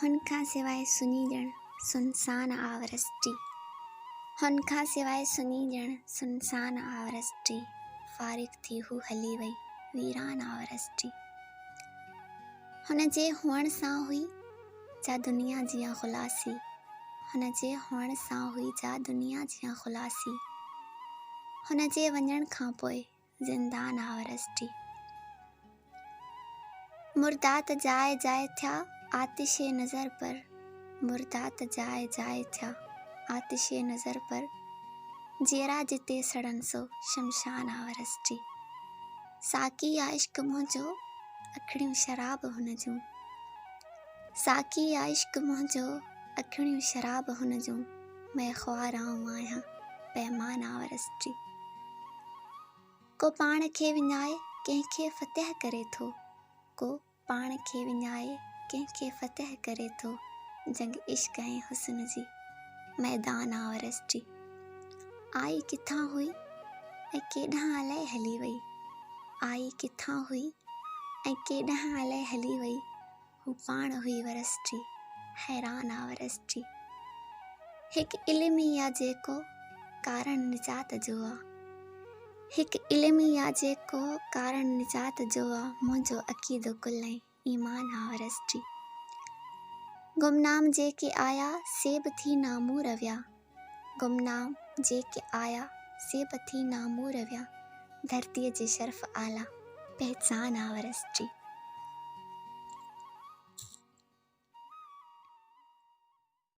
हुनखां सिवाय सुनी ॼण सुनसान आवरसटी। हुनखां सिवाय सुनी ॼण सुनसान आवरसटी। फारिग थी हू हली वई वीरान आवरसटी। हुनजे हुअण सां हुई जा दुनिया जियां खुलासी। हुनजे हुअण सां हुई जा दुनिया जियां खुलासी। हुनजे वञण खां पोइ ज़िंदान आवरसटी। मुर्दात जाए जाए थिया आतिशे नज़र पर। मुर्दात जाए जाए थिया आतिशे नज़र पर। जेरा जिते सड़न सो शमशान आवरसटी। साकी या इश्क मुंहिंजो अखिणियूं शराब हुन जूं। साकी या इश्क मुंहिंजो अखिणियूं शराब हुन जूं। मैं ख्वार आऊं आहियां पैमान आवरसटी। को पाण खे विञाए कंहिंखे फ़तह करे थो। को पाण खे विञाए कंहिंखे फ़तह करे थो। जंग इश्क ऐं हुस्न जी मैदान आवरसटी। आई किथां हुई ऐं केॾांहुं अलाए हली वई। आई किथां हुई ऐं केॾांहुं अलाए हली वई। हू पाण हुई वरसटी हैरान आवरसटी। हिकु इल्म ई आहे जेको कारण निजात जो आहे। हिकु इल्म ई आहे जेको कारण निजात जो आहे। मुंहिंजो अक़ीदो कुल ऐं ईमान आवरसटी। गुमनाम जेके आया से बि थी नामूर विया। गुमनाम जेके आया से बि थी नामूर विया। धरतीअ जे शर्फ़ आला पहचान आवरसटी।